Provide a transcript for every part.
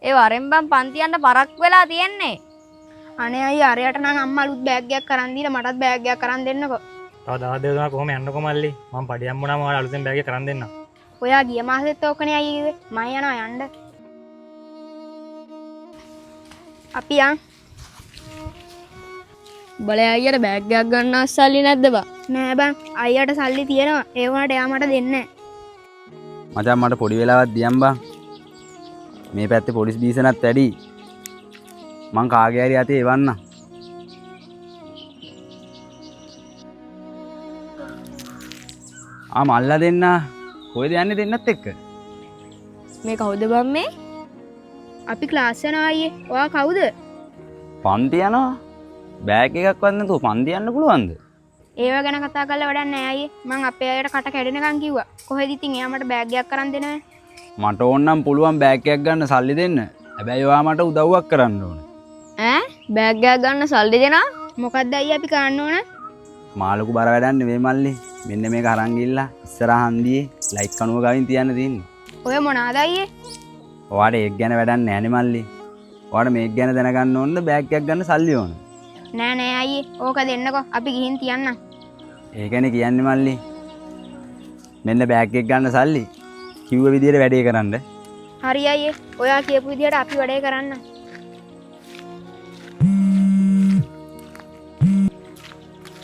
ඒ වරෙන් බම් පන්ති යන්න පරක් වෙලා තියෙන්නේ. අනේ අයියා අරයට නම් අම්මා අලුත් බෑග් එකක් අරන් දීලා මටත් බෑග් එකක් අරන් දෙන්නකෝ. තව දවස් දෙක තුනක් කොහොම යන්නකො මල්ලි. මම පඩියම් වුණාම ඔයාලා අලුතෙන් බෑග් එක කරන් දෙන්නම්. ඔයා ගිය මාසෙත් ඕකනේ අයියේ කිව්වේ. මම යනවා යන්න. අපි යන්. බලය අයියට බෑග් එකක් ගන්න සල්ලි නැද්ද බා? නෑ බං අයියට සල්ලි තියෙනවා. ඒ වුණාට එයා මට දෙන්නේ නෑ. මචං මට පොඩි වෙලාවක් දියම් බං. මේ පැත්තේ පොලිස් බීසනත් වැඩි. මං කාගේ හරි අතේ එවන්න. මල්ලා දෙන්න. කොහෙද යන්නේ දෙන්නත් එක්ක? මේ කවුද බම් මේ? අපි ක්ලාස් යනවා අයියේ. ඔයා කවුද? පන්ති යනවා. බෑග් එකක් වත් නැතුව පන්ති යන්න පුළුවන්ද? ඒව ගැන කතා කරලා වැඩක් නෑ අයියේ. මං අපේ අයට කට කැඩෙනකන් කිව්වා. කොහෙද ඉතින් එයා මට බෑග් එකක් අරන් දෙනවද? මට ඕන්නම් පුළුවන් බෑග් එකක් ගන්න සල්ලි දෙන්න. හැබැයි ඔයා මට උදව්වක් කරන්න ඕන. ඈ බෑග් එකක් ගන්න සල්ලි දෙනවා? මොකද්ද අයියා අපි කරන්න ඕන? මාළුකු බර වැඩක් නෙවෙයි මල්ලි. මෙන්න මේක අරන් ගිහලා ඉස්සරහ හන්දියේ ලයිට් කණුව ගාවින් තියන්න තියෙන්නේ. ඔය මොනවාද අයියේ? ඔයාට ඒක ගැන වැඩක් නෑනේ මල්ලි. ඔයාට මේක ගැන දැනගන්න ඕන බෑග් එකක් ගන්න සල්ලි ඕන. නෑ නෑ අයියේ. ඕක දෙන්නකෝ. අපි ගිහින් තියන්නම්. ඒකනේ කියන්නේ මල්ලි. මෙන්න බෑග් එක ගන්න සල්ලි. කිව්ව විදියට වැඩේ කරන්න. හරි අයියේ. ඔයා කියපු විදියට අපි වැඩේ කරන්න.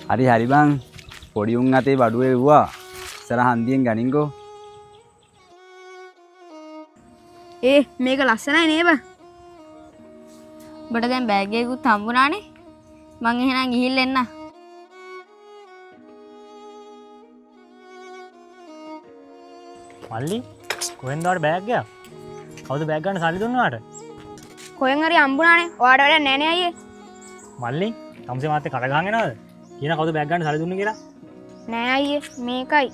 හරි හරි බං. පොඩි උන් අතේ බඩුවේ වුණා. ඉස්සරහ හන්දියෙන් ගනින්කෝ. මේක ලස්සනයි නේද? ඔබට දැන් බෑග් එකකුත් හම්බුණානේ. මං එහෙනම් ගිහිල්ලා එන්න. මල්ලි කොහෙන්ද ඔයාලට බෑග් එක? කවුද බෑග් ගන්න සල්ලි දුන්නේ ඔයාට? කොහෙන් හරි හම්බුණානේ. ඔයාට වැඩක් නෑ නේ අයියේ. මල්ලි තමසේ මාත් එක්ක කඩ ගහන් යනවද? කියන කවුද බෑග් ගන්න සල්ලි දුන්නේ කියලා? නෑ අයියේ. මේකයි.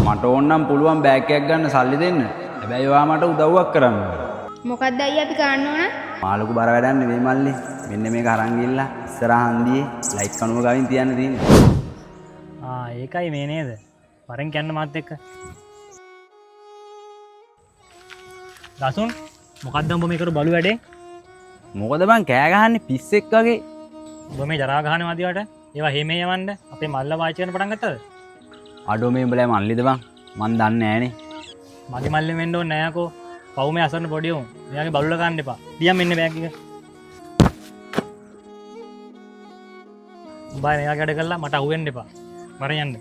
මට ඕන්නම් පුළුවන් බෑග් එකක් ගන්න සල්ලි දෙන්න. හැබැයි ඔයා මට උදව්වක් කරන්න ඕන. මොකද්ද අයියේ අපි කරන්න ඕන? මාළුකු බර වැඩක් නෙවෙයි මල්ලි. මෙන්න මේක අරන් ගිහලා ඉස්සරහ හන්දියේ ලයිට් කණුව ගාවින් තියන්න තියෙන්නේ. ඒකයි මේ නේද? වරෙන් කියන්න මාත් එක්ක. දසුන් මොකක්ද උඹ මේකට බලු වැඩේ? මොකද බං කෑ ගහන්නේ පිස්සෙක් වගේ? උඹ මේ ජරා ගහන මදිවට ඒවා හේමේ යවන්න අපේ මල්ල වාචි කරන පටන් ගත්තද? අඩෝ මේ උඹලා මල්ලිද බං? මන් දන්නේ නෑනේ. මගේ මල්ලෙන් වෙන්න ඕනේ නෑකෝ. පවුමේ අසරණ පොඩි උන්. එයාගේ බලුල ගන්න එපා. දියම් මෙන්න බෑග් එක. උඹා එයාගේ වැඩ කළා මට අහුවෙන්න එපා. වරෙන් යන්න.